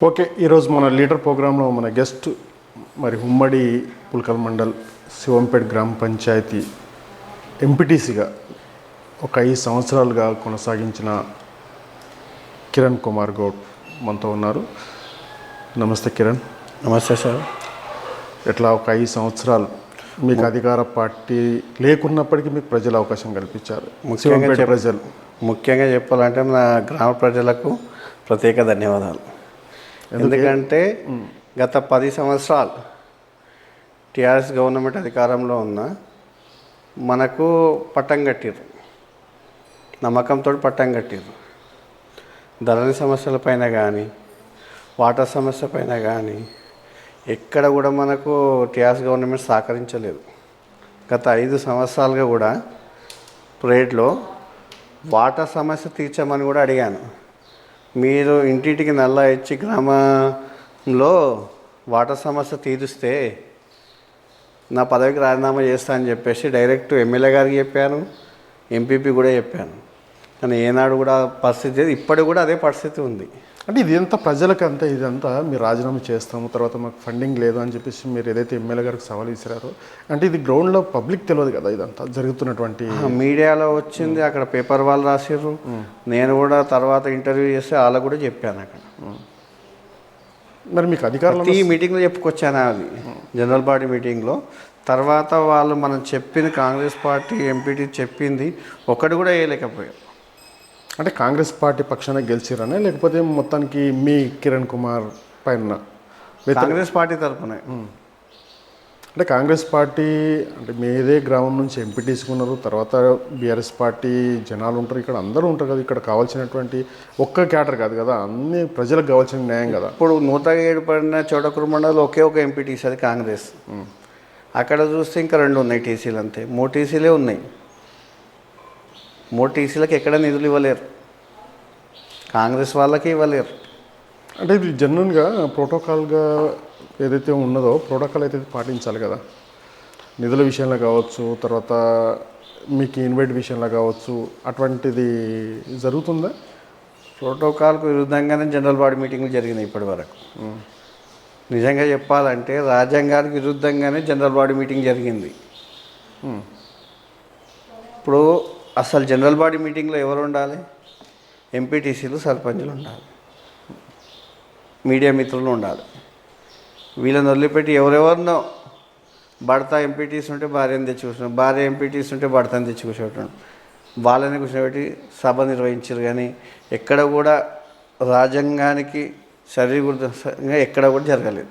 Okay, ఈరోజు మన leader ప్రోగ్రాంలో మన గెస్ట్ మరి ఉమ్మడి పుల్కల్ మండల్ శివంపేట్ గ్రామ పంచాయతీ ఎంపీటీసీగా ఒక 5 సంవత్సరాలుగా కొనసాగించిన కిరణ్ కుమార్ గౌడ్ మనతో ఉన్నారు. నమస్తే కిరణ్. నమస్తే సార్. ఎట్లా ఒక 5 సంవత్సరాలు మీకు అధికార పార్టీ లేకున్నప్పటికీ మీకు ప్రజలు అవకాశం కల్పించారు. ముఖ్యంగా చెప్పాలంటే నా గ్రామ ప్రజలకు ప్రత్యేక ధన్యవాదాలు. ఎందుకంటే గత 10 సంవత్సరాలు టీఆర్ఎస్ గవర్నమెంట్ అధికారంలో ఉన్న మనకు పట్టం కట్టిర్రు, నమ్మకంతో పట్టం కట్టిర్రు. ధరణి సమస్యలపైన కానీ వాటర్ సమస్య పైన కానీ ఎక్కడ కూడా మనకు టీఆర్ఎస్ గవర్నమెంట్ సహకరించలేదు. గత 5 సంవత్సరాలుగా కూడా ప్రేడ్లో వాటర్ సమస్య తీర్చమని కూడా అడిగాను. మీరు ఇంటింటికి నల్లా ఇచ్చి గ్రామంలో వాటర్ సమస్య తీరుస్తే నా పదవికి రాజీనామా చేస్తా అని చెప్పేసి డైరెక్ట్ ఎమ్మెల్యే గారికి చెప్పాను, ఎంపీపీ కూడా చెప్పాను. కానీ ఏనాడు కూడా పరిస్థితి, ఇప్పటికి కూడా అదే పరిస్థితి ఉంది. అంటే ఇదంతా ప్రజలకు అంతా ఇదంతా మీరు రాజీనామా చేస్తాము, తర్వాత మాకు ఫండింగ్ లేదు అని చెప్పేసి మీరు ఏదైతే ఎమ్మెల్యే గారికి సవాల్ ఇచ్చారో, అంటే ఇది గ్రౌండ్లో పబ్లిక్ తెలియదు కదా ఇదంతా జరుగుతున్నటువంటి. మీడియాలో వచ్చింది, అక్కడ పేపర్ వాళ్ళు రాసిర్రు. నేను కూడా తర్వాత ఇంటర్వ్యూ చేస్తే వాళ్ళకు కూడా చెప్పాను అక్కడ. మరి మీకు అధికారులు ఈ మీటింగ్లో చెప్పుకొచ్చాను, అది జనరల్ బాడీ మీటింగ్లో. తర్వాత వాళ్ళు మనం చెప్పిన కాంగ్రెస్ పార్టీ ఎంపీటీ చెప్పింది ఒకటి కూడా వేయలేకపోయారు. అంటే కాంగ్రెస్ పార్టీ పక్షాన గెలిచిరనే, లేకపోతే మొత్తానికి మీ కిరణ్ కుమార్ పైన కాంగ్రెస్ పార్టీ తరఫునే? అంటే కాంగ్రెస్ పార్టీ అంటే మీదే గ్రామం నుంచి ఎంపీ తీసుకున్నారు, తర్వాత బీఆర్ఎస్ పార్టీ జనాలు ఉంటారు, ఇక్కడ అందరూ ఉంటారు కదా. ఇక్కడ కావాల్సినటువంటి ఒక్క క్యాటర్ కాదు కదా, అన్ని ప్రజలకు కావాల్సిన న్యాయం కదా. ఇప్పుడు 107 పడిన చోడకూరు మండలం ఒకే ఒక ఎంపీ టీసీ, అది కాంగ్రెస్. అక్కడ చూస్తే ఇంకా 2 ఉన్నాయి టీసీలు, అంతే. 3 టీసీలే ఉన్నాయి. 3 టీసీలకు ఎక్కడ నిధులు ఇవ్వలేరు, కాంగ్రెస్ వాళ్ళకి ఇవ్వలేరు. అంటే ఇది జెన్యున్గా ప్రోటోకాల్గా ఏదైతే ఉన్నదో ప్రోటోకాల్ అయితే పాటించాలి కదా. నిధుల విషయంలో కావచ్చు, తర్వాత మీకు ఇన్వైట్ విషయంలో కావచ్చు, అటువంటిది జరుగుతుందా? ప్రోటోకాల్కు విరుద్ధంగానే జనరల్ బాడీ మీటింగ్లు జరిగినాయి ఇప్పటి వరకు. నిజంగా చెప్పాలంటే రాజ్యాంగానికి విరుద్ధంగానే జనరల్ బాడీ మీటింగ్ జరిగింది. ఇప్పుడు అసలు జనరల్ బాడీ మీటింగ్లో ఎవరు ఉండాలి? ఎంపీటీసీలు, సర్పంచులు ఉండాలి, మీడియా మిత్రులు ఉండాలి. వీళ్ళని వదిలిపెట్టి ఎవరెవరినో భర్త ఎంపీటీసీ ఉంటే భార్యను తెచ్చి కూర్చున్నాం, భార్య ఎంపీటీసీ ఉంటే భర్తను తెచ్చి కూర్చోవటం, వాళ్ళని కూర్చోబెట్టి సభ నిర్వహించారు. కానీ ఎక్కడ కూడా రాజ్యాంగానికి సరిగా ఎక్కడ కూడా జరగలేదు.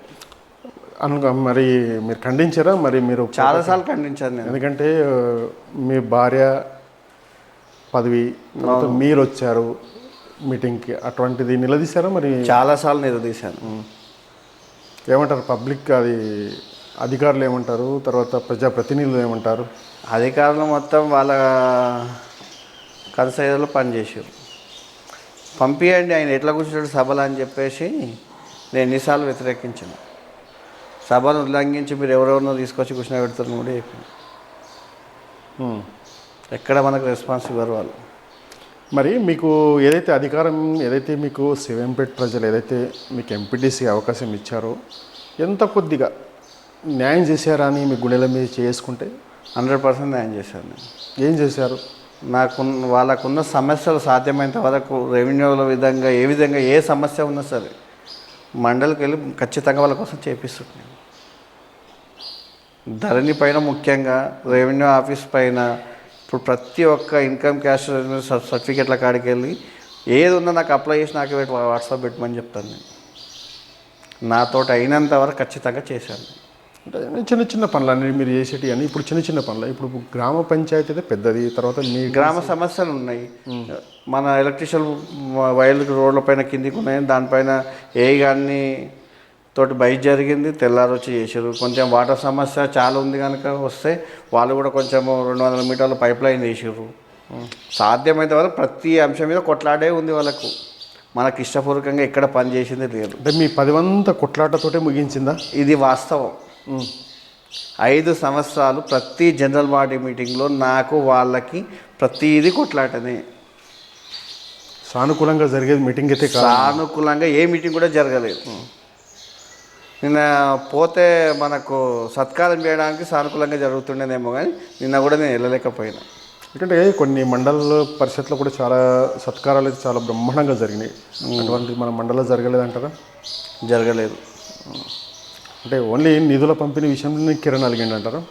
మరి మీరు ఖండించారా? మరి మీరు చాలాసార్లు ఖండించాను నేను. ఎందుకంటే మీ భార్య పదవి మీరు వచ్చారు మీటింగ్కి, అటువంటిది నిలదీశారా? మరి చాలాసార్లు నిలదీశాను. ఏమంటారు పబ్లిక్, అది అధికారులు ఏమంటారు, తర్వాత ప్రజాప్రతినిధులు ఏమంటారు? అధికారులు మొత్తం వాళ్ళ కన్సైజర్లో పనిచేసారు. పంపించండి, ఆయన ఎట్లా కూర్చుంటాడు సభలు అని చెప్పేసి నేను ఎన్నిసార్లు వ్యతిరేకించాను. సభను ఉల్లంఘించి మీరు ఎవరెవరినో తీసుకొచ్చి కూర్చుని పెడతారని కూడా చెప్పాను. ఎక్కడ మనకు రెస్పాన్స్ ఇవ్వరు వాళ్ళు. మరి మీకు ఏదైతే అధికారం, ఏదైతే మీకు శివంపేట్ ప్రజలు ఏదైతే మీకు ఎంపీటీసీ అవకాశం ఇచ్చారో, ఎంత కొద్దిగా న్యాయం చేశారా అని మీ గుండెల మీద చేసుకుంటే? 100% న్యాయం చేశాను నేను. ఏం చేశారు? వాళ్ళకున్న సమస్యలు సాధ్యమైనంత వరకు రెవెన్యూల విధంగా ఏ సమస్య ఉన్నా సరే మండలికి వెళ్ళి ఖచ్చితంగా వాళ్ళ కోసం చేపిస్తున్నాను. ధరణి పైన, ముఖ్యంగా రెవెన్యూ ఆఫీస్ పైన, ఇప్పుడు ప్రతి ఒక్క ఇన్కమ్ క్యాష్ సర్టిఫికేట్ల కాడికి వెళ్ళి ఏది ఉందో నాకు అప్లై చేసి నాకు వాట్సాప్ పెట్టమని చెప్తాను నేను. నాతో అయినంత వరకు ఖచ్చితంగా చేశాను. అంటే చిన్న చిన్న పనులు మీరు చేసేటి అని ఇప్పుడు చిన్న చిన్న పనులు. ఇప్పుడు గ్రామ పంచాయతీ అయితే పెద్దది, తర్వాత మీ గ్రామ సమస్యలు ఉన్నాయి. మన ఎలక్ట్రిషియల్ వైర్లు రోడ్ల పైన కిందికి ఉన్నాయి, దానిపైన ఏ కానీ తోటి బయట జరిగింది, తెల్లారి వచ్చి చేసారు. కొంచెం వాటర్ సమస్య చాలా ఉంది కనుక వస్తే వాళ్ళు కూడా కొంచెం 200 మీటర్ల పైప్ లైన్ వేసారు. సాధ్యమైనంత వరకు ప్రతి అంశం మీద కొట్లాడే ఉంది వాళ్ళకు. మనకు ఇష్టపూర్వకంగా ఎక్కడ పని చేసింది లేదు. అంటే మీ 10 కొట్లాటతోటే ముగించిందా? ఇది వాస్తవం. 5 సంవత్సరాలు ప్రతి జనరల్ బాడీ మీటింగ్లో నాకు వాళ్ళకి ప్రతిదీ కొట్లాటనే. సానుకూలంగా జరిగేది మీటింగ్ అయితే కాదు. సానుకూలంగా ఏ మీటింగ్ కూడా జరగలేదు. నిన్న పోతే మనకు సత్కారం చేయడానికి సానుకూలంగా జరుగుతుండేదేమో, కానీ నిన్న కూడా నేను వెళ్ళలేకపోయినా. ఎందుకంటే కొన్ని మండల పరిషత్లో కూడా చాలా సత్కారాలు అయితే చాలా బ్రహ్మాండంగా జరిగినాయి. అటువంటి మన మండలంలో జరగలేదంటారా? జరగలేదు. అంటే ఓన్లీ నిధుల పంపిణీ విషయంలో కిరణ్ అలిగిండి అంటారా?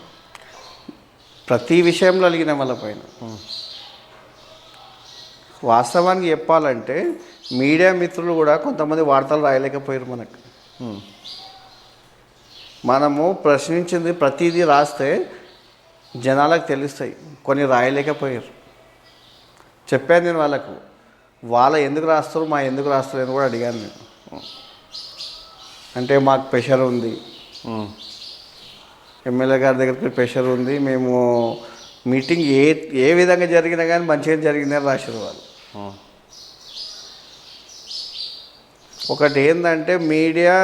ప్రతి విషయంలో అలిగిన వాళ్ళ పైన. వాస్తవానికి చెప్పాలంటే మీడియా మిత్రులు కూడా కొంతమంది వార్తలు రాయలేకపోయారు మనకు. మనము ప్రశ్నించింది ప్రతిదీ రాస్తే జనాలకు తెలుస్తాయి, కొన్ని రాయలేకపోయారు. చెప్పాను నేను వాళ్ళకు, వాళ్ళ ఎందుకు రాస్తారు మా ఎందుకు రాస్తారు అని కూడా అడిగాను నేను. అంటే మాకు ప్రెషర్ ఉంది, ఎమ్మెల్యే గారి దగ్గరికి ప్రెషర్ ఉంది, మేము మీటింగ్ ఏ విధంగా జరిగినా కానీ మంచిగా జరిగిందని రాశారు వాళ్ళు. ఒకటి ఏంటంటే మీడియా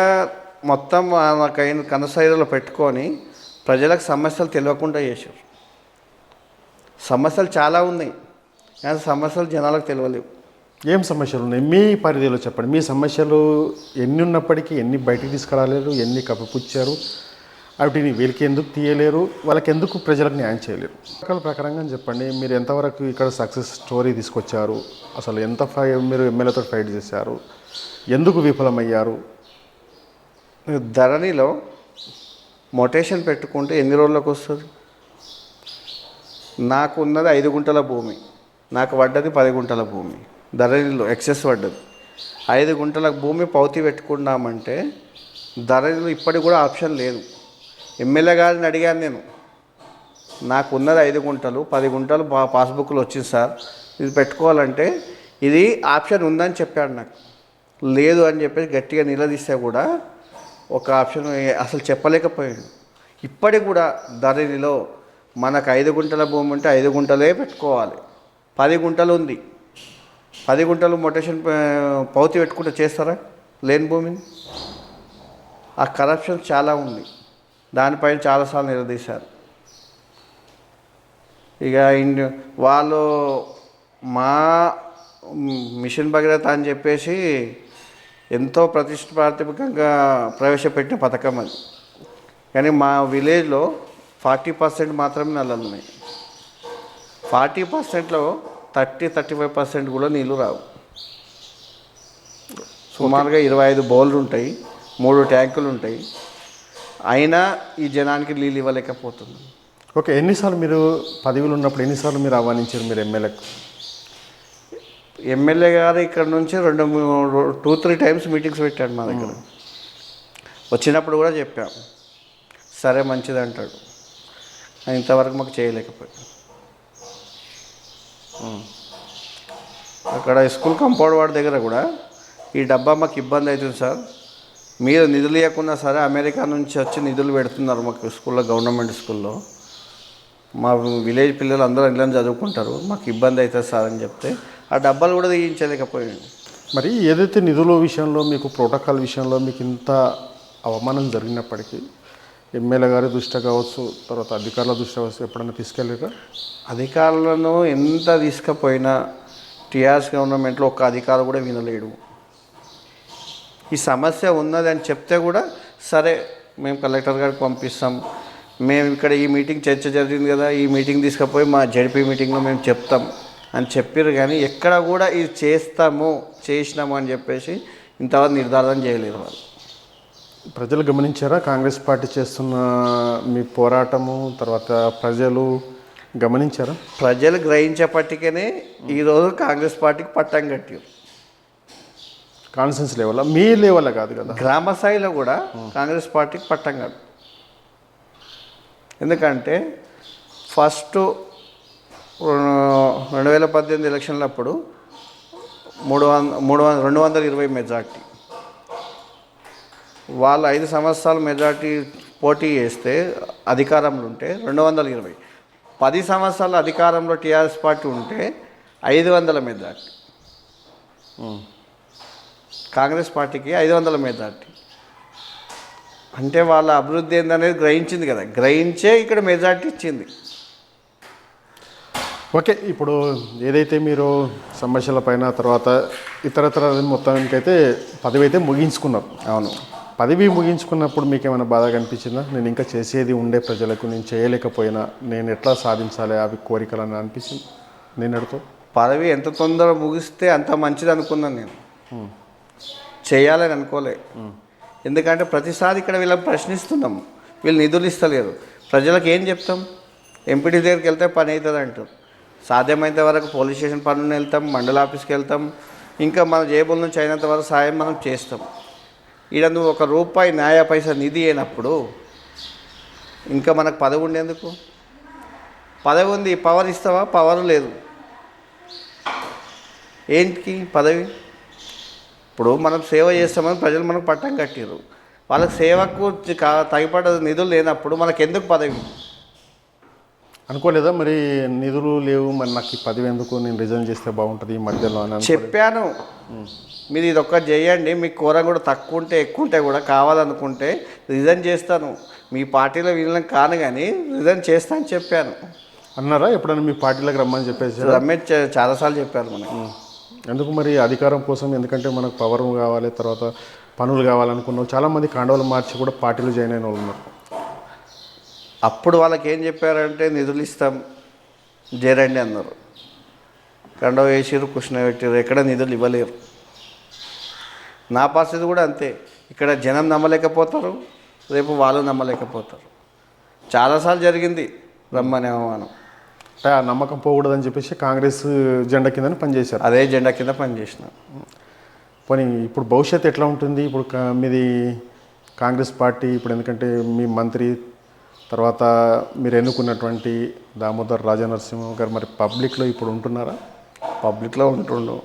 మొత్తం కనసైలో పెట్టుకొని ప్రజలకు సమస్యలు తెలియకుండా చేశారు. సమస్యలు చాలా ఉన్నాయి కానీ సమస్యలు జనాలకు తెలియలేవు. ఏం సమస్యలు ఉన్నాయి మీ పరిధిలో చెప్పండి. మీ సమస్యలు ఎన్ని ఉన్నప్పటికీ ఎన్ని బయటికి తీసుకురాలేరు, ఎన్ని కప్పిపుచ్చారు, వాటిని వీళ్ళకి ఎందుకు తీయలేరు, వాళ్ళకి ఎందుకు ప్రజలకు న్యాయం చేయలేరు? రకాల ప్రకారంగా చెప్పండి. మీరు ఎంతవరకు ఇక్కడ సక్సెస్ స్టోరీ తీసుకొచ్చారు, అసలు ఎంత మీరు ఎమ్మెల్యేతో ఫైట్ చేశారు, ఎందుకు విఫలమయ్యారు? ధరణిలో మొటేషన్ పెట్టుకుంటే ఎన్ని రోజులకు వస్తుంది? నాకు ఉన్నది 5 గుంటల భూమి, నాకు పడ్డది 10 గుంటల భూమి. ధరణిలో ఎక్సెస్ పడ్డది. 5 గుంటల భూమి పౌతి పెట్టుకున్నామంటే ధరణిలో ఇప్పటికి కూడా ఆప్షన్ లేదు. ఎమ్మెల్యే గారిని అడిగాను నేను, నాకు ఉన్నది 5 గుంటలు, 10 గుంటలు పాస్బుక్లో వచ్చింది సార్, ఇది పెట్టుకోవాలంటే ఇది ఆప్షన్ ఉందని చెప్పాడు. నాకు లేదు అని చెప్పేసి గట్టిగా నిలదీస్తే కూడా ఒక ఆప్షన్ అసలు చెప్పలేకపోయాడు. ఇప్పటికి కూడా ధరణిలో మనకు 5 గుంటల భూమి ఉంటే 5 గుంటలే పెట్టుకోవాలి. 10 గుంటలు ఉంది, 10 గుంటలు మొటేషన్ పౌతి పెట్టుకుంటే చేస్తారా లేని భూమిని? ఆ కరప్షన్ చాలా ఉంది, దానిపైన చాలాసార్లు నిలదీశారు. ఇక వాళ్ళు మా మిషన్ భగీరథ అని చెప్పేసి ఎంతో ప్రతిష్టాత్మకంగా ప్రవేశపెట్టిన పథకం అది. కానీ మా విలేజ్లో 40% మాత్రమే నల్లలు ఉన్నాయి. 40%లో 30-35% కూడా నీళ్ళు రావు. సుమారుగా 25 బౌల్లు ఉంటాయి, 3 ట్యాంకులు ఉంటాయి, అయినా ఈ జనానికి నీళ్ళు ఇవ్వలేకపోతుంది. ఓకే, ఎన్నిసార్లు మీరు పదవిలో ఉన్నప్పుడు ఎన్నిసార్లు మీరు ఆహ్వానించారు మీరు ఎమ్మెల్యేకు? ఎమ్మెల్యే గారు ఇక్కడ నుంచి 2-3 టైమ్స్ మీటింగ్స్ పెట్టాడు మా దగ్గర. వచ్చినప్పుడు కూడా చెప్పాం, సరే మంచిది అంటాడు, ఇంతవరకు మాకు చేయలేకపోయాడు. అక్కడ స్కూల్ కాంపౌండ్ వాడి దగ్గర కూడా ఈ డబ్బా మాకు ఇబ్బంది అవుతుంది సార్, మీరు నిధులు ఇవ్వకున్నా సరే అమెరికా నుంచి వచ్చి నిధులు పెడుతున్నారు మాకు స్కూల్లో, గవర్నమెంట్ స్కూల్లో మా విలేజ్ పిల్లలు అందరూ ఇలా చదువుకుంటారు, మాకు ఇబ్బంది అవుతుంది సార్ అని చెప్తే ఆ డబ్బాలు కూడా తీయించలేకపోయాడు. మరి ఏదైతే నిధుల విషయంలో మీకు ప్రోటోకాల్ విషయంలో మీకు ఇంత అవమానం జరిగినప్పటికీ ఎమ్మెల్యే గారి దృష్టి కావచ్చు, తర్వాత అధికారుల దృష్టి కావచ్చు, ఎప్పుడైనా తీసుకెళ్ళారా? అధికారులను ఎంత తీసుకుపోయినా టీఆర్ఎస్ గవర్నమెంట్లో ఒక్క అధికారి కూడా వినలేడు. ఈ సమస్య ఉన్నది అని చెప్తే కూడా సరే మేము కలెక్టర్ గారికి పంపిస్తాం, మేము ఇక్కడ ఈ మీటింగ్ చర్చ జరిగింది కదా, ఈ మీటింగ్ తీసుకుపోయి మా జడ్పీ మీటింగ్లో మేము చెప్తాం అని చెప్పారు. కానీ ఎక్కడ కూడా ఇది చేసినాము అని చెప్పేసి ఇంతవరకు నిర్ధారణ చేయలేరు వాళ్ళు. ప్రజలు గమనించారా కాంగ్రెస్ పార్టీ చేస్తున్న మీ పోరాటము? తర్వాత ప్రజలు గమనించారా? ప్రజలు గ్రహించేపట్టికనే ఈరోజు కాంగ్రెస్ పార్టీకి పట్టం కట్టారు. కాన్సెన్స్ లెవెల్, మీ లెవెల్ కాదు కదా, గ్రామ స్థాయిలో కూడా కాంగ్రెస్ పార్టీకి పట్టం కాదు. ఎందుకంటే ఫస్ట్ 2018 ఎలక్షన్లప్పుడు 220 మెజార్టీ, వాళ్ళు 5 సంవత్సరాలు మెజార్టీ పోటీ చేస్తే అధికారంలో ఉంటే 220, 10 సంవత్సరాల అధికారంలో టీఆర్ఎస్ పార్టీ ఉంటే 500 మెజార్టీ. కాంగ్రెస్ పార్టీకి 500 మెజార్టీ. అంటే వాళ్ళ అభివృద్ధి ఏందనేది గ్రహించింది కదా, గ్రహించే ఇక్కడ మెజార్టీ ఇచ్చింది. ఓకే, ఇప్పుడు ఏదైతే మీరు సమస్యల పైన తర్వాత ఇతరతర మొత్తానికైతే పదవి అయితే ముగించుకున్నారు. అవును. పదవి ముగించుకున్నప్పుడు మీకు ఏమైనా బాధగా అనిపించిందా? నేను ఇంకా చేసేది ఉండే ప్రజలకు నేను చేయలేకపోయినా నేను ఎట్లా సాధించాలి అవి కోరికలు అని అనిపించింది నేను అడుగుతా? పదవి ఎంత తొందరగా ముగిస్తే అంత మంచిది అనుకున్నాను నేను. చేయాలని అనుకోలే. ఎందుకంటే ప్రతిసారి ఇక్కడ వీళ్ళని ప్రశ్నిస్తున్నాం, వీళ్ళు నిధులు ఇస్తలేరు. ప్రజలకు ఏం చెప్తాం? ఎంపీటీ దగ్గరికి వెళ్తే పని అవుతుంది అంటారు. సాధ్యమైనంత వరకు పోలీస్ స్టేషన్ పనులను వెళ్తాం, మండల ఆఫీస్కి వెళ్తాం, ఇంకా మన జేబుల నుంచి అయినంత వరకు సాయం మనం చేస్తాం. ఈడ నువ్వు ₹1 న్యాయ పైసా నిధి అయినప్పుడు ఇంకా మనకు పదవి ఉండేందుకు? పదవి ఉంది, పవర్ ఇస్తావా? పవర్ లేదు. ఏంటికి పదవి? ఇప్పుడు మనం సేవ చేస్తామని ప్రజలు మనకు పట్టం కట్టారు. వాళ్ళకి సేవకు తగిపడ్డ నిధులు లేనప్పుడు మనకెందుకు పదవి? అనుకోలేదా మరి నిధులు లేవు మరి నాకు ఈ పదవి ఎందుకు, నేను రిజైన్ చేస్తే బాగుంటుంది ఈ మధ్యలో అని చెప్పాను. మీరు ఇది ఒక్కటి చేయండి, మీకు కూర కూడా తక్కువ ఉంటే ఎక్కువ ఉంటే కూడా కావాలనుకుంటే రిజైన్ చేస్తాను, మీ పార్టీలో వీళ్ళని కాను కానీ రిజైన్ చేస్తా అని చెప్పాను. అన్నారా ఎప్పుడైనా మీ పార్టీలోకి రమ్మని చెప్పేసి? రమేష్ చాలాసార్లు చెప్పారు మనకి. ఎందుకు మరి అధికారం కోసం? ఎందుకంటే మనకు పవర్ కావాలి, తర్వాత పనులు కావాలనుకున్నాం. చాలామంది కాండవాలు మార్చి కూడా పార్టీలు జాయిన్ అయిన వాళ్ళు ఉన్నారు. అప్పుడు వాళ్ళకి ఏం చెప్పారంటే నిధులు ఇస్తాం చేరండి అన్నారు. కండవ వేసిరు, కృష్ణ పెట్టారు, ఎక్కడ నిధులు ఇవ్వలేరు. నా పరిస్థితి కూడా అంతే. ఇక్కడ జనం నమ్మలేకపోతారు, రేపు వాళ్ళు నమ్మలేకపోతారు. చాలాసార్లు జరిగింది రమ్మనే అవమానం. అంటే ఆ నమ్మకం పోకూడదని చెప్పేసి కాంగ్రెస్ జెండా కింద పనిచేశారు. అదే జెండా కింద పనిచేసిన. పోనీ ఇప్పుడు భవిష్యత్తు ఎట్లా ఉంటుంది? ఇప్పుడు మీది కాంగ్రెస్ పార్టీ, ఇప్పుడు ఎందుకంటే మీ మంత్రి తర్వాత మీరు ఎన్నుకున్నటువంటి దామోదర్ రాజనరసింహ గారు మరి పబ్లిక్లో ఇప్పుడు ఉంటున్నారా? పబ్లిక్లో ఉంటుండు.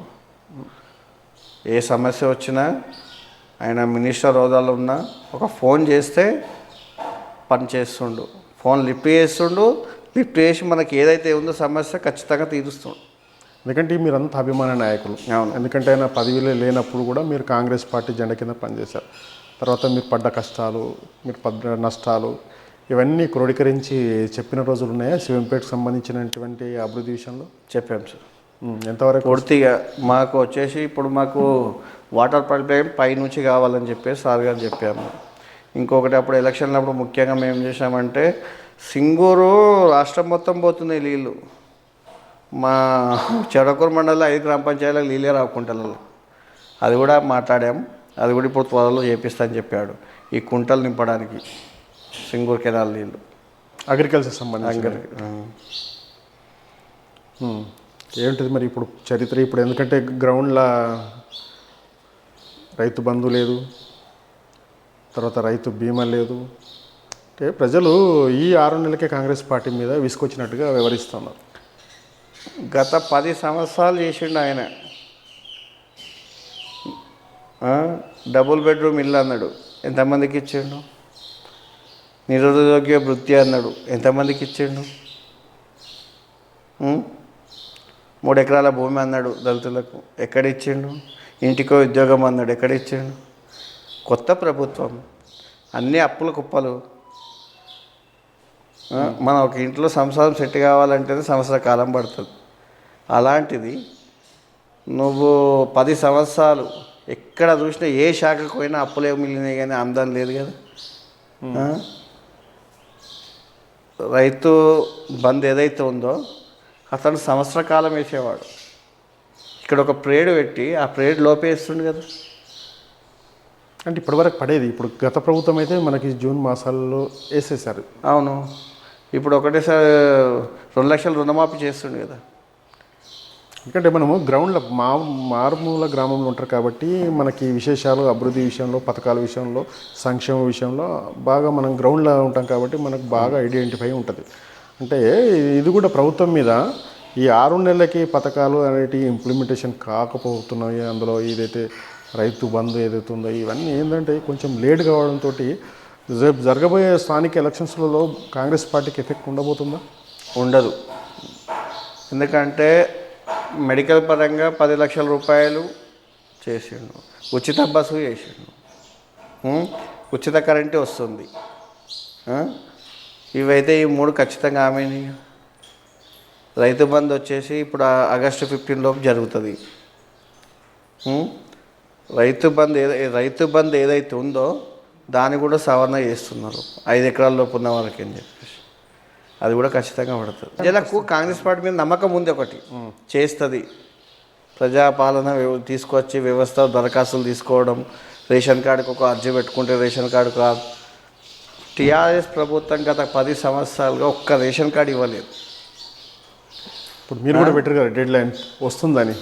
ఏ సమస్య వచ్చినా ఆయన మినిస్టర్ హోదాలో ఉన్నా ఒక ఫోన్ చేస్తే పని చేస్తుండు, ఫోన్ లిఫ్ట్ చేస్తుండు, లిఫ్ట్ చేసి మనకి ఏదైతే ఉందో సమస్య ఖచ్చితంగా తీరుస్తుండు. ఎందుకంటే మీరంతా అభిమాన నాయకులు. అవును. ఎందుకంటే ఆయన పదవిలో లేనప్పుడు కూడా మీరు కాంగ్రెస్ పార్టీ జెండా కింద పనిచేశారు. తర్వాత మీరు పడ్డ కష్టాలు, మీరు పడ్డ నష్టాలు ఇవన్నీ క్రోడీకరించి చెప్పిన రోజులు ఉన్నాయా శివంపేటకు సంబంధించినటువంటి అభివృద్ధి విషయంలో? చెప్పాం సార్. ఎంతవరకు? పూర్తిగా మాకు వచ్చేసి ఇప్పుడు మాకు వాటర్ పైప్ పై నుంచి కావాలని చెప్పేసి సార్ గారు చెప్పాము. ఇంకొకటి అప్పుడు ఎలక్షన్లప్పుడు ముఖ్యంగా మేము చేసామంటే సింగూరు రాష్ట్రం మొత్తం పోతున్నాయి నీళ్ళు. మా చెడకూరు మండలంలో 5 గ్రామ పంచాయతీలకు నీళ్ళే రాకుంటలలో. అది కూడా మాట్లాడాం. అది కూడా ఇప్పుడు త్వరలో చేపిస్తా అని చెప్పాడు. ఈ కుంటలు నింపడానికి సింగూరు కెనాల్ నీళ్ళు అగ్రికల్చర్ సంబంధించి ఏంటిది మరి ఇప్పుడు చరిత్ర? ఇప్పుడు ఎందుకంటే గ్రౌండ్లో రైతు బంధు లేదు, తర్వాత రైతు బీమా లేదు. అంటే ప్రజలు ఈ 6 నెలలకే కాంగ్రెస్ పార్టీ మీద విసుకొచ్చినట్టుగా వివరిస్తున్నారు. గత 10 సంవత్సరాలు చేసిండు ఆయన. డబుల్ బెడ్రూమ్ ఇల్లు అన్నాడు, ఎంతమందికి ఇచ్చిండు? నిరుద్యోగ వృత్తి అన్నాడు, ఎంతమందికి ఇచ్చిండు? 3 ఎకరాల భూమి అన్నాడు దళితులకు, ఎక్కడ ఇచ్చిండు? ఇంటికో ఉద్యోగం అన్నాడు, ఎక్కడ ఇచ్చిండు? కొత్త ప్రభుత్వం, అన్నీ అప్పుల కుప్పలు. మనం ఒక ఇంట్లో సంసారం సెట్ కావాలంటేనే సంవత్సర కాలం పడుతుంది. అలాంటిది నువ్వు 10 సంవత్సరాలు ఎక్కడ చూసినా ఏ శాఖకు పోయినా అప్పులే మిగిలినాయి కానీ ఆమదాని లేదు కదా. రైతు బంద్ ఏదైతే ఉందో అతను సంవత్సర కాలం వేసేవాడు. ఇక్కడ ఒక ప్రేడ్ పెట్టి ఆ ప్రేడ్ లోపేస్తుండు కదా. అంటే ఇప్పటివరకు పడేది, ఇప్పుడు గత ప్రభుత్వం అయితే మనకి జూన్ మాసాల్లో వేసేసారు. అవును. ఇప్పుడు ఒకటేసారి 2 లక్షలు రుణమాఫీ చేస్తుండు కదా. ఎందుకంటే మనము గ్రౌండ్లో మారుమూల గ్రామంలో ఉంటారు కాబట్టి మనకి విశేషాలు, అభివృద్ధి విషయంలో, పథకాల విషయంలో, సంక్షేమ విషయంలో బాగా మనం గ్రౌండ్లో ఉంటాం కాబట్టి మనకు బాగా ఐడెంటిఫై ఉంటుంది. అంటే ఇది కూడా ప్రభుత్వం మీద ఈ 6 నెలలకి పథకాలు అనేటివి ఇంప్లిమెంటేషన్ కాకపోతున్నాయి. అందులో ఏదైతే రైతు బంధు ఏదైతే ఉందో ఇవన్నీ ఏంటంటే కొంచెం లేట్ కావడంతో రేపు జరగబోయే స్థానిక ఎలక్షన్స్లలో కాంగ్రెస్ పార్టీకి ఎఫెక్ట్ ఉండబోతుందా? ఉండదు. ఎందుకంటే మెడికల్ పరంగా 10 లక్షల రూపాయలు చేసిండు, ఉచిత బస్సు చేసిండు, ఉచిత కరెంటు వస్తుంది. ఇవైతే ఈ 3 ఖచ్చితంగా ఆమె రైతు బంధు వచ్చేసి ఇప్పుడు ఆగస్టు 15 లోపు జరుగుతుంది. రైతు బంధు ఏదైతే ఉందో దాన్ని కూడా సవరణ చేస్తున్నారు 5 ఎకరాల లోపు ఉన్న వాళ్ళకి అని చెప్పేసి. అది కూడా ఖచ్చితంగా పడుతుంది. ప్రజలకు కాంగ్రెస్ పార్టీ మీద నమ్మకం ఉంది, ఒకటి చేస్తుంది. ప్రజాపాలన తీసుకొచ్చి వ్యవస్థ, దరఖాస్తులు తీసుకోవడం, రేషన్ కార్డుకి ఒక అర్జీ పెట్టుకుంటే రేషన్ కార్డు కాదు. టీఆర్ఎస్ ప్రభుత్వం గత 10 సంవత్సరాలుగా ఒక్క రేషన్ కార్డు ఇవ్వలేదు. ఇప్పుడు మీరు కూడా పెట్టారు కదా డెడ్ లైన్ వస్తుందని,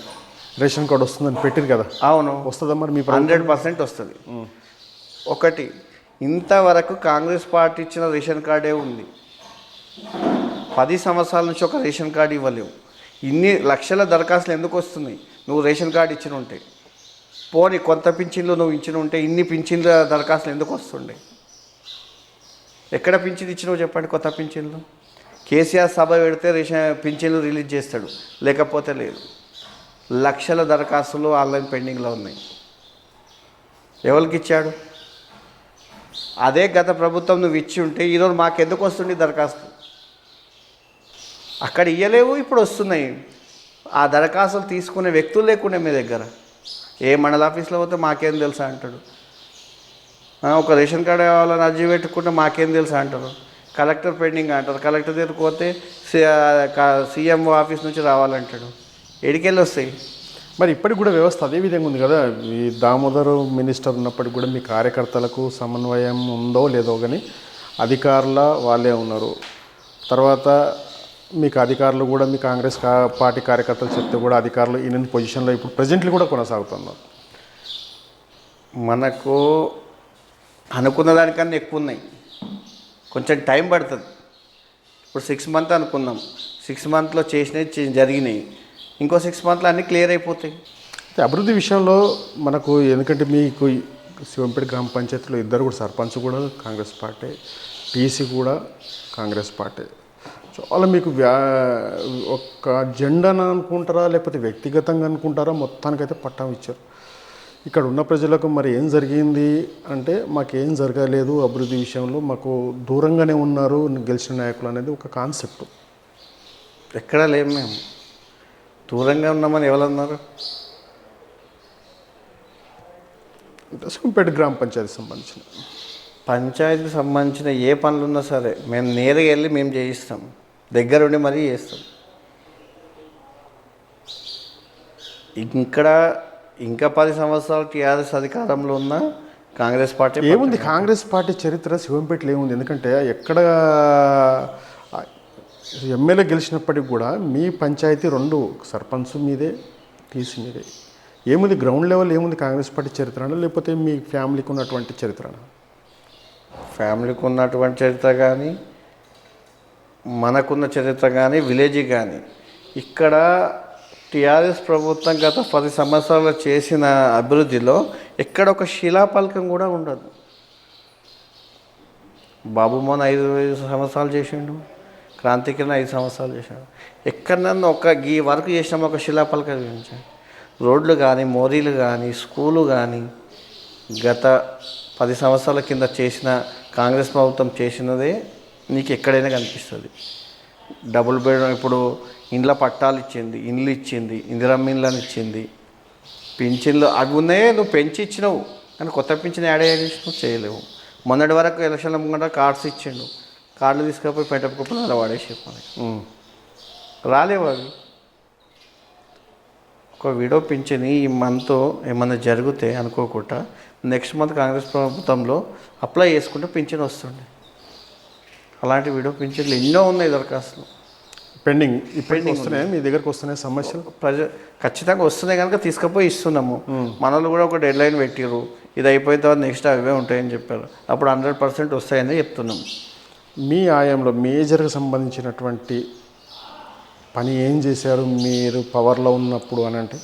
రేషన్ కార్డు వస్తుందని పెట్టారు కదా. అవును, వస్తుందా మరి? మీ 100% వస్తుంది. ఒకటి, ఇంతవరకు కాంగ్రెస్ పార్టీ ఇచ్చిన రేషన్ కార్డే ఉంది. 10 సంవత్సరాల నుంచి ఒక రేషన్ కార్డు ఇవ్వలేవు. ఇన్ని లక్షల దరఖాస్తులు ఎందుకు వస్తున్నాయి? నువ్వు రేషన్ కార్డు ఇచ్చిన ఉంటే, పోనీ కొంత పింఛన్లు నువ్వు ఇచ్చిన ఉంటే ఇన్ని పింఛన్ల దరఖాస్తులు ఎందుకు వస్తుండే? ఎక్కడ పింఛన్ ఇచ్చినావు చెప్పండి? కొత్త పింఛన్లు కేసీఆర్ సభ పెడితే పింఛన్లు రిలీజ్ చేస్తాడు, లేకపోతే లేదు. లక్షల దరఖాస్తులు ఆన్లైన్ పెండింగ్లో ఉన్నాయి. ఎవరికి ఇచ్చాడు? అదే గత ప్రభుత్వం నువ్వు ఇచ్చి ఉంటే ఈరోజు మాకెందుకు వస్తుంది దరఖాస్తు? అక్కడ ఇయ్యలేవు, ఇప్పుడు వస్తున్నాయి. ఆ దరఖాస్తులు తీసుకునే వ్యక్తులు లేకుండా మీ దగ్గర. ఏ మండల ఆఫీస్లో పోతే మాకేం తెలుసా అంటాడు. ఒక రేషన్ కార్డు కావాలని అర్జీ పెట్టుకుంటే మాకేం తెలుసా అంటారు. కలెక్టర్ పెండింగ్ అంటారు. కలెక్టర్ దగ్గరికి పోతే సీఎంఓ ఆఫీస్ నుంచి రావాలంటాడు. ఎడికెళ్ళి వస్తాయి? మరి ఇప్పటికి కూడా వ్యవస్థ అదే విధంగా ఉంది కదా. ఈ దామోదర్ మినిస్టర్ ఉన్నప్పటికి కూడా మీ కార్యకర్తలకు సమన్వయం ఉందో లేదో కానీ అధికారుల వాళ్ళే ఉన్నారు. తర్వాత మీకు అధికారులు కూడా మీ కాంగ్రెస్ పార్టీ కార్యకర్తలు చెప్తే కూడా అధికారులు ఈయన పొజిషన్లో ఇప్పుడు ప్రజెంట్లీ కూడా కొనసాగుతున్నారు. మనకు అనుకున్న దానికన్నా ఎక్కువ ఉన్నాయి. కొంచెం టైం పడుతుంది. ఇప్పుడు 6 మంత్ అనుకున్నాం, 6 మంత్లో చేసినవి జరిగినాయి. ఇంకో 6 మంత్లో అన్నీ క్లియర్ అయిపోతాయి. అభివృద్ధి విషయంలో మనకు ఎందుకంటే మీకు శివంపేట గ్రామ పంచాయతీలో ఇద్దరు కూడా సర్పంచ్ కూడా కాంగ్రెస్ పార్టీ, టీసీ కూడా కాంగ్రెస్ పార్టీ. చాలా మీకు ఒక జెండాను అనుకుంటారా లేకపోతే వ్యక్తిగతంగా అనుకుంటారా? మొత్తానికైతే పట్టం ఇచ్చారు. ఇక్కడ ఉన్న ప్రజలకు మరి ఏం జరిగింది అంటే మాకేం జరగలేదు అభివృద్ధి విషయంలో, మాకు దూరంగానే ఉన్నారు గెలిచిన నాయకులు అనేది ఒక కాన్సెప్ట్. ఎక్కడా లేము మేము, దూరంగా ఉన్నామని ఎవరన్నారు? శివంపేట గ్రామ పంచాయతీకి సంబంధించిన ఏ పనులున్నా సరే మేము నేరుగా వెళ్ళి మేము చేయిస్తాం, దగ్గరుండి మరీ చేస్తాం. ఇంకా 10 సంవత్సరాలు టీఆర్ఎస్ అధికారంలో ఉన్న కాంగ్రెస్ పార్టీ ఏముంది? కాంగ్రెస్ పార్టీ చరిత్ర శివంపేటలో ఏముంది? ఎందుకంటే ఎక్కడ ఎమ్మెల్యే గెలిచినప్పటికి కూడా మీ పంచాయతీ 2 సర్పంచ్ మీదే, టీసీ మీదే. ఏముంది గ్రౌండ్ లెవెల్? ఏముంది కాంగ్రెస్ పార్టీ చరిత్ర లేకపోతే మీ ఫ్యామిలీకి ఉన్నటువంటి చరిత్ర? ఫ్యామిలీకి ఉన్నటువంటి చరిత్ర కానీ మనకున్న చరిత్ర కానీ విలేజ్ కానీ ఇక్కడ టీఆర్ఎస్ ప్రభుత్వం గత 10 సంవత్సరాలు చేసిన అభివృద్ధిలో ఎక్కడ ఒక శిలాపలకం కూడా ఉండదు. బాబు మోహన్ 5 సంవత్సరాలు చేసిండు, క్రాంతికిరణ 5 సంవత్సరాలు చేశాడు. ఎక్కడన్నా ఈ వర్క్ చేసినాం ఒక శిలాపలకం గురించి. రోడ్లు కానీ, మోరీలు కానీ, స్కూలు కానీ గత 10 సంవత్సరాల కింద చేసిన కాంగ్రెస్ ప్రభుత్వం చేసినదే నీకు ఎక్కడైనా కనిపిస్తుంది. డబుల్ బెడ్రూమ్ ఇప్పుడు ఇండ్ల పట్టాలు ఇచ్చింది, ఇండ్లు ఇచ్చింది, ఇందిరమ్మ ఇండ్లను ఇచ్చింది, పింఛన్లు అవి ఉన్నాయే నువ్వు పెంచి ఇచ్చినావు కానీ కొత్త పింఛన్ యాడ్ చేసినావు చేయలేవు. మొన్నటి వరకు ఎలక్షన్ల ముంగట కార్డ్స్ ఇచ్చిండు, కార్డులు తీసుకపోయి పెంట కుప్పలు అలా వాడేసేపోయి రాలేవు అవి. ఒక విడో పింఛని ఈ మంత్ ఏమన్నా జరిగితే అనుకోకుండా నెక్స్ట్ మంత్ కాంగ్రెస్ ప్రభుత్వంలో అప్లై చేసుకుంటే పింఛన్ వస్తుండే. అలాంటి విడో పింఛన్లు ఎన్నో ఉన్నాయి దరఖాస్తులు పెండింగ్. వస్తున్నాయి మీ దగ్గరకు వస్తున్నాయి సమస్యలు? ఖచ్చితంగా వస్తున్నాయి కనుక తీసుకుపోయి ఇస్తున్నాము. మనలో కూడా ఒక డెడ్ లైన్ పెట్టారు, ఇది అయిపోయిన తర్వాత నెక్స్ట్ అవే ఉంటాయని చెప్పారు. అప్పుడు 100% వస్తాయని చెప్తున్నాము. మీ ఆయంలో మేజర్గా సంబంధించినటువంటి పని ఏం చేశారు మీరు పవర్లో ఉన్నప్పుడు అని అంటే?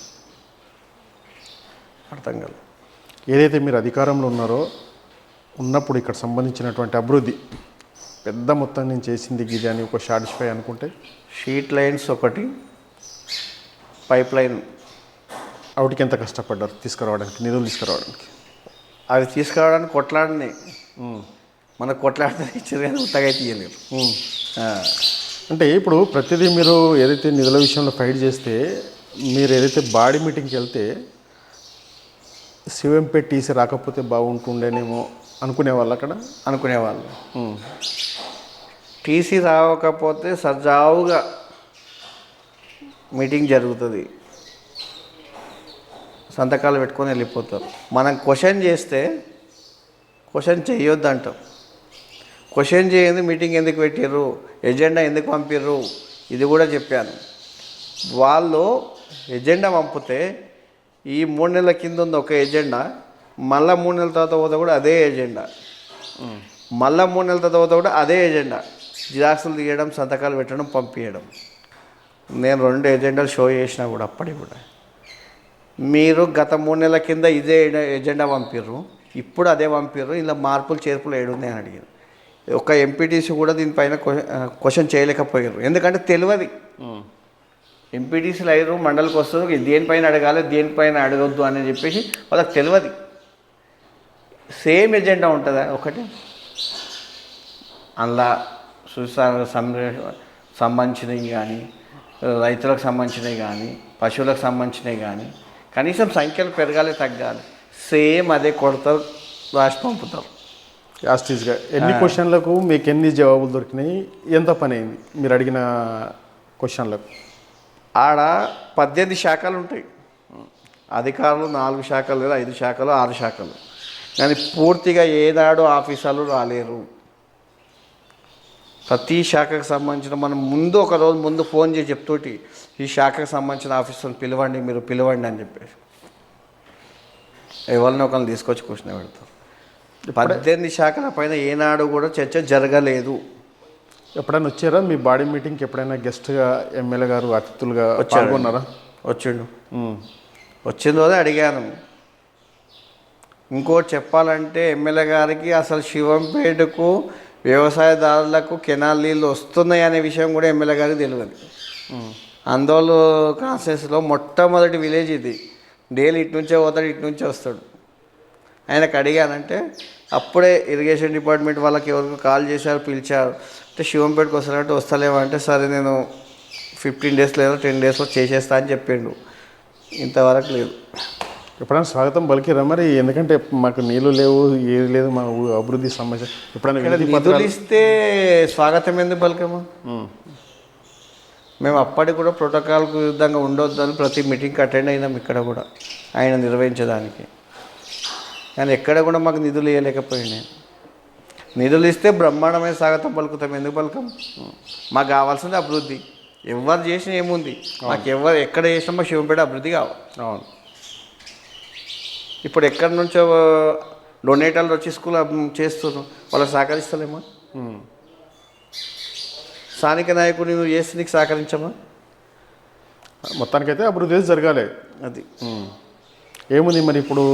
అర్థం కాదు. ఏదైతే మీరు అధికారంలో ఉన్నారో ఉన్నప్పుడు ఇక్కడ సంబంధించినటువంటి అభివృద్ధి పెద్ద మొత్తం నేను చేసింది ఇది అని ఒక సాటిస్ఫై అనుకుంటే? షీట్ లైన్స్ ఒకటి, పైప్ లైన్. వాటికి ఎంత కష్టపడ్డారు తీసుకురావడానికి, నిధులు తీసుకురావడానికి? అవి తీసుకురావడానికి కొట్లాడినాయి. మనకు కొట్లాడితే ఇచ్చారు కానీ ఉత్తగా తీయలేరు. అంటే ఇప్పుడు ప్రతిదీ మీరు ఏదైతే నిధుల విషయంలో ఫైట్ చేస్తే, మీరు ఏదైతే బాడీ మీటింగ్కి వెళ్తే శివంపేట టీసీ రాకపోతే బాగుంటుండేనేమో అనుకునేవాళ్ళు అక్కడ. అనుకునేవాళ్ళు. టీసీ రాకపోతే సజావుగా మీటింగ్ జరుగుతుంది, సంతకాలు పెట్టుకొని వెళ్ళిపోతారు. మనం క్వశ్చన్ చేస్తే క్వశ్చన్ చేయొద్దు అంటాం. క్వశ్చన్ చేయండి మీటింగ్ ఎందుకు పెట్టారు, ఎజెండా ఎందుకు పంపిర్రు, ఇది కూడా చెప్పాను. వాళ్ళు ఎజెండా పంపితే ఈ 3 నెలల కింద ఉంది ఒక ఎజెండా, మళ్ళీ 3 నెలల తర్వాత పోతే కూడా అదే ఎజెండా, మళ్ళీ 3 నెలల తర్వాత పోతే కూడా అదే ఎజెండా, జిరాక్సులు తీయడం, సంతకాలు పెట్టడం, పంపించడం. నేను 2 ఎజెండాలు షో చేసినా కూడా అప్పటికి కూడా మీరు గత 3 నెలల కింద ఇదే ఎజెండా పంపిర్రు, ఇప్పుడు అదే పంపిర్రు, ఇలా మార్పులు చేర్పులు ఏడున్నాయి అని అడిగారు. ఒక ఎంపీటీసీ కూడా దీనిపైన క్వశ్చన్ చేయలేకపోయారు, ఎందుకంటే తెలియదు. ఎంపీటీసీలు అయ్యారు, మండలికి వస్తారు, దేనిపైన అడగాలి దేనిపైన అడగొద్దు అని చెప్పేసి వాళ్ళకి తెలియదు. సేమ్ ఎజెండా ఉంటుందా ఒకటి, అందులో సంబంధించినవి కానీ, రైతులకు సంబంధించినవి కానీ, పశువులకు సంబంధించినవి కానీ, కనీసం సంఖ్యలు పెరగాలి తగ్గాలి, సేమ్ అదే కొడతారు, రాసి పంపుతారు యాస్టీస్గా. ఎన్ని క్వశ్చన్లకు మీకు ఎన్ని జవాబులు దొరికినాయి, ఎంత పని అయింది మీరు అడిగిన క్వశ్చన్లకు? ఆడ 18 శాఖలు ఉంటాయి, అధికారులు 4 శాఖలు లేదా 5 శాఖలు 6 శాఖలు, కానీ పూర్తిగా ఏనాడు ఆఫీసర్లు రాలేరు. ప్రతి శాఖకు సంబంధించిన మనం ముందు ఒక రోజు ముందు ఫోన్ చేసి చెప్తోటి ఈ శాఖకు సంబంధించిన ఆఫీసర్ని పిలవండి, మీరు పిలవండి అని చెప్పేసి ఎవరిని ఒకరిని తీసుకొచ్చి కూర్చుని పెడతారు. 18 శాఖల పైన ఏనాడు కూడా చర్చ జరగలేదు. ఎప్పుడైనా వచ్చారా మీ బాడీ మీటింగ్కి? ఎప్పుడైనా గెస్ట్గా ఎమ్మెల్యే గారు అతిథులుగా పాల్గొన్నారా? వచ్చిందో అడిగాను. ఇంకోటి చెప్పాలంటే ఎమ్మెల్యే గారికి అసలు శివంపేటకు వ్యవసాయదారులకు కెనాల్ నీళ్ళు వస్తున్నాయి అనే విషయం కూడా ఎమ్మెల్యే గారికి తెలియదు. అందోళు కాన్స్టిట్యూన్సీలో మొట్టమొదటి విలేజ్ ఇది. డైలీ ఇటు నుంచే పోతాడు, ఇటు నుంచే వస్తాడు. ఆయనకు అడిగానంటే అప్పుడే ఇరిగేషన్ డిపార్ట్మెంట్ వాళ్ళకి ఎవరికి కాల్ చేశారు, పిలిచారు. అంటే శివంపేటకు వస్తానంటే వస్తలేమంటే సరే నేను 15 డేస్ లేదా 10 డేస్లో చేసేస్తా అని చెప్పిండు. ఇంతవరకు లేదు. ఎప్పుడైనా స్వాగతం పలికిరా మరి? ఎందుకంటే మాకు నీళ్ళు లేవు, ఏది లేదు, మా అభివృద్ధి సమస్య. ఎప్పుడైనా నిధులు ఇస్తే స్వాగతం ఎందుకు పలికమా? మేము అప్పటికి కూడా ప్రోటోకాల్కు విరుద్ధంగా ఉండొద్దని ప్రతి మీటింగ్కి అటెండ్ అయినాం ఇక్కడ కూడా ఆయన నిర్వహించడానికి. కానీ ఎక్కడ కూడా మాకు నిధులు ఇవ్వలేకపోయినాయి. నిధులు ఇస్తే బ్రహ్మాండమైన స్వాగతం పలుకుతాం, ఎందుకు పలకం? మాకు కావాల్సింది అభివృద్ధి. ఎవరు చేసినా ఏముంది, మాకు ఎవరు ఎక్కడ చేసినా మా శివంపేట అభివృద్ధి కావాలి. అవును. ఇప్పుడు ఎక్కడి నుంచో డొనేటర్లు వచ్చి స్కూల్ చేస్తున్నారు, వాళ్ళకి సహకరిస్తలేమా? స్థానిక నాయకుడు నువ్వు చేసి నీకు సహకరించమా? మొత్తానికైతే అభివృద్ధి జరగాలి. అది ఏముంది మరి ఇప్పుడు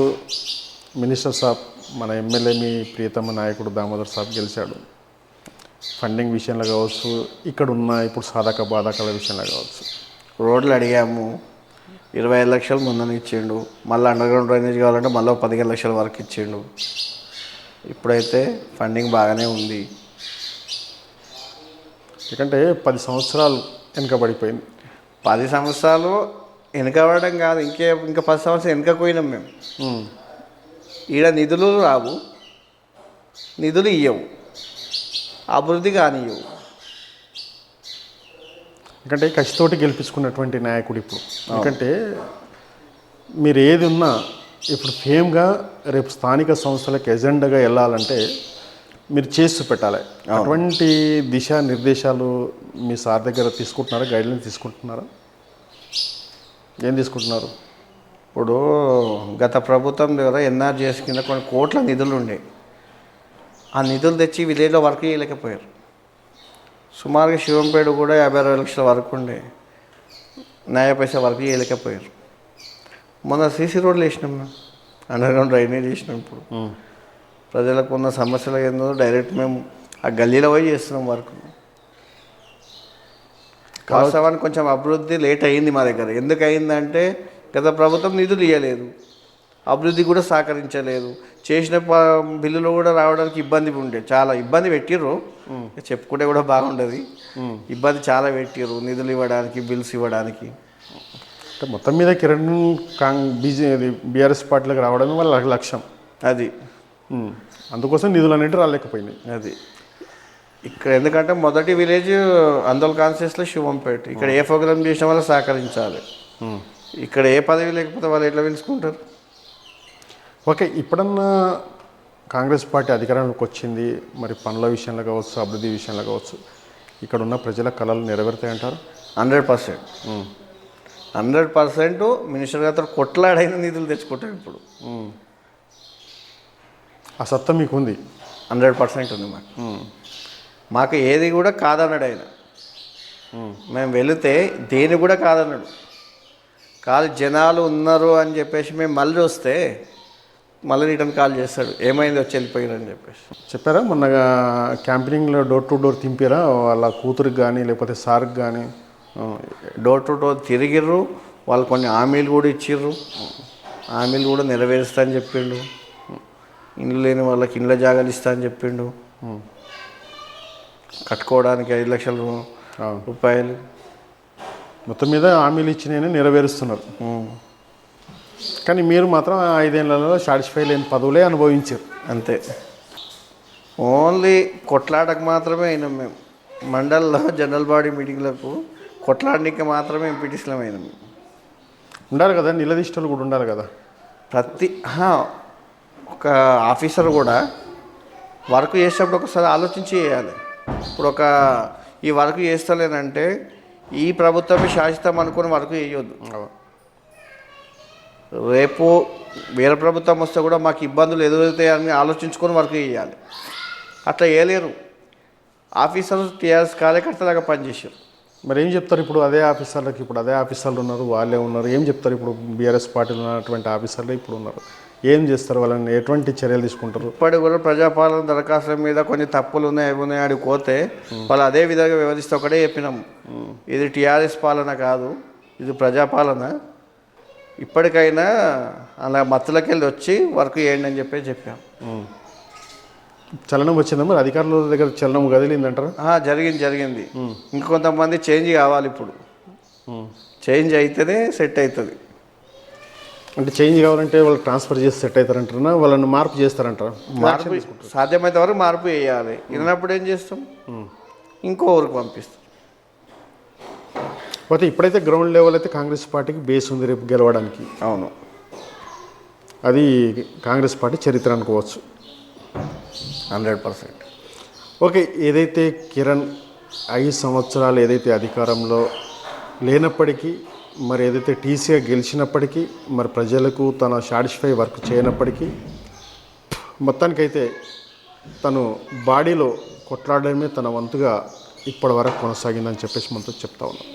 మినిస్టర్ సాబ్, మన ఎమ్మెల్యే మీ ప్రియతమ నాయకుడు దామోదర్ సాబ్ గెలిచాడు. ఫండింగ్ విషయంలో కావచ్చు, ఇక్కడ ఉన్న ఇప్పుడు సాధక బాధకాల విషయంలో కావచ్చు. రోడ్లు అడిగాము, 25 లక్షలు ముందని ఇచ్చిండు. మళ్ళీ అండర్గ్రౌండ్ డ్రైనేజ్ కావాలంటే మళ్ళీ 15 లక్షల వరకు ఇచ్చిండు. ఇప్పుడైతే ఫండింగ్ బాగానే ఉంది. ఎందుకంటే 10 సంవత్సరాలు వెనుకబడిపోయింది. 10 సంవత్సరాలు వెనుకబడడం కాదు, ఇంకా 10 సంవత్సరాలు వెనుకపోయినాం మేము. ఈడ నిధులు రావు, నిధులు ఇవ్వవు, అభివృద్ధి కానివ్వవు. ఎందుకంటే కసితోటి గెలిపించుకున్నటువంటి నాయకుడు ఇప్పుడు. ఎందుకంటే మీరు ఏది ఉన్నా ఇప్పుడు ఫేమ్గా రేపు స్థానిక సంస్థలకు ఎజెండాగా వెళ్ళాలంటే మీరు చేసి పెట్టాలి. అటువంటి దిశా నిర్దేశాలు మీ సార్ దగ్గర తీసుకుంటున్నారా? గైడ్లైన్ తీసుకుంటున్నారా? ఏం తీసుకుంటున్నారు? ఇప్పుడు గత ప్రభుత్వం దగ్గర ఎన్ఆర్జీఎస్ కింద కొన్ని కోట్ల నిధులు ఉండే. ఆ నిధులు తెచ్చి విలేజ్లో వర్క్ చేయలేకపోయారు. సుమారుగా శివంపేట కూడా 50-60 లక్షల వరకు ఉండే, న్యాయ పైసా వర్క్ చేయలేకపోయారు. మొన్న సీసీ రోడ్లు వేసినాం, మేము అండర్గ్రౌండ్ డ్రైనేజ్ వేసినాం. ఇప్పుడు ప్రజలకు ఉన్న సమస్యలు ఏందో డైరెక్ట్ మేము ఆ గల్లీలో పోయి చేస్తున్నాం వర్క్. వాస్తవానికి కొంచెం అభివృద్ధి లేట్ అయింది మా దగ్గర. ఎందుకు అయిందంటే గత ప్రభుత్వం నిధులు ఇవ్వలేదు, అభివృద్ధి కూడా సహకరించలేదు. చేసిన బిల్లులు కూడా రావడానికి ఇబ్బంది ఉండే, చాలా ఇబ్బంది పెట్టిర్రు. చెప్పుకుంటే కూడా బాగుండదు, ఇబ్బంది చాలా పెట్టిర్రు నిధులు ఇవ్వడానికి, బిల్స్ ఇవ్వడానికి. అంటే మొత్తం మీద కిరణ్ బీఆర్ఎస్ పార్టీలకు రావడమే వాళ్ళ లక్ష్యం. అది అందుకోసం నిధులు అనేవి రాలేకపోయినాయి. అది ఇక్కడ ఎందుకంటే మొదటి విలేజ్ అందోల్ కాన్స్టిట్యూన్సీలో శివంపేట. ఇక్కడ ఏ ప్రోగ్రామ్ చేసిన వాళ్ళు సహకరించాలి. ఇక్కడ ఏ పదవి లేకపోతే వాళ్ళు ఎట్లా పిలుచుకుంటారు? ఓకే, ఇప్పుడన్నా కాంగ్రెస్ పార్టీ అధికారంలోకి వచ్చింది, మరి పనుల విషయంలో కావచ్చు, అభివృద్ధి విషయంలో కావచ్చు, ఇక్కడ ఉన్న ప్రజల కళలు నెరవేరుతాయంటారు? 100%. 100% మినిస్టర్ గారితో కొట్లాడైన నిధులు తెచ్చుకుంటాం ఇప్పుడు. ఆ సత్తా మీకు ఉంది? 100% ఉంది మాకు ఏది కూడా కాదన్నాడు ఆయన. మేము వెళితే దేని కూడా కాదన్నాడు. కాదు జనాలు ఉన్నారు అని చెప్పేసి మేము మళ్ళీ వస్తే మళ్ళీ రిటర్న్ కాల్ చేస్తాడు, ఏమైంది వచ్చి వెళ్ళిపోయారని చెప్పేసి. చెప్పారా మొన్న క్యాంపెయినింగ్లో డోర్ టు డోర్ తింపారా వాళ్ళ కూతురికి కానీ లేకపోతే సార్కి కానీ? డోర్ టు డోర్ తిరిగిర్రు, వాళ్ళు కొన్ని హామీలు కూడా ఇచ్చిర్రు, హామీలు కూడా నెరవేరుస్తా అని చెప్పిండు. ఇండ్లు లేని వాళ్ళకి ఇండ్ల జాగాలు ఇస్తా అని చెప్పిండు, కట్టుకోవడానికి 5 లక్షల రూపాయలు. మొత్తం మీద హామీలు ఇచ్చినవి నెరవేరుస్తున్నారు. కానీ మీరు మాత్రం 5 ఏళ్లలో సాటిస్ఫై లేని పదవులే అనుభవించారు అంతే. ఓన్లీ కొట్లాటకు మాత్రమే అయినాం మేము. మండల్లో జనరల్ బాడీ మీటింగ్లకు కొట్లాడడానికి మాత్రమే ఎంపీటీసీలం అయినాం. ఉండాలి కదా, నిలదీష్టలు కూడా ఉండాలి కదా. ప్రతి ఒక ఆఫీసర్ కూడా వర్క్ చేసేటప్పుడు ఒకసారి ఆలోచించి చేయాలి. ఇప్పుడు ఈ వర్క్ చేస్తలేనంటే ఈ ప్రభుత్వమే శాశ్వతం అనుకుని వర్క్ చేయొద్దు. రేపు వేరే ప్రభుత్వం వస్తే కూడా మాకు ఇబ్బందులు ఎదురవుతాయని ఆలోచించుకొని వర్క్ చేయాలి. అట్లా చేయలేరు. ఆఫీసర్లు టీఆర్ఎస్ కార్యకర్తలాగా పనిచేశారు. మరి ఏం చెప్తారు ఇప్పుడు అదే ఆఫీసర్లకు? ఇప్పుడు అదే ఆఫీసర్లు ఉన్నారు, వాళ్ళే ఉన్నారు. ఏం చెప్తారు ఇప్పుడు బీఆర్ఎస్ పార్టీలో ఉన్నటువంటి ఆఫీసర్లే ఇప్పుడు ఉన్నారు? ఏం చేస్తారు? వాళ్ళని ఎటువంటి చర్యలు తీసుకుంటారు? ఇప్పటికి కూడా ప్రజాపాలన దరఖాస్తుల మీద కొన్ని తప్పులు ఉన్నాయి, అవి ఉన్నాయి ఆడికి పోతే వాళ్ళు అదే విధంగా వ్యవహరిస్తే ఒకటే చెప్పినాము, ఇది టీఆర్ఎస్ పాలన కాదు, ఇది ప్రజాపాలన. ఇప్పటికైనా అలా మత్తులకి వెళ్ళి వచ్చి వర్క్ చేయండి అని చెప్పాం. చలనం వచ్చిందా మరి? అధికారుల దగ్గర చలనం కదిలిందంటారా? జరిగింది. ఇంకొంతమంది చేంజ్ కావాలి. ఇప్పుడు చేంజ్ అయితేనే సెట్ అవుతుంది. అంటే చేంజ్ కావాలంటే వాళ్ళు ట్రాన్స్ఫర్ చేసి సెట్ అవుతారంటారా, వాళ్ళని మార్పు చేస్తారంటారా? మార్పు సాధ్యమైనంత వరకు మార్పు చేయాలి. ఇన్నప్పుడు ఏం చేస్తాం, ఇంకో ఊరికి పంపిస్తాం. పోతే ఇప్పుడైతే గ్రౌండ్ లెవెల్ అయితే కాంగ్రెస్ పార్టీకి బేస్ ఉంది రేపు గెలవడానికి. అవును, అది కాంగ్రెస్ పార్టీ చరిత్ర అనుకోవచ్చు. 100%. ఓకే, ఏదైతే కిరణ్ 5 సంవత్సరాలు ఏదైతే అధికారంలో లేనప్పటికీ, మరి ఏదైతే టీసీగా గెలిచినప్పటికీ, మరి ప్రజలకు తన సాటిస్ఫై వర్క్ చేయనప్పటికీ, మొత్తానికైతే తను బాడీలో కొట్లాడడమే తన వంతుగా ఇప్పటి వరకు కొనసాగిందని చెప్పేసి మనతో చెప్తా ఉన్నాం.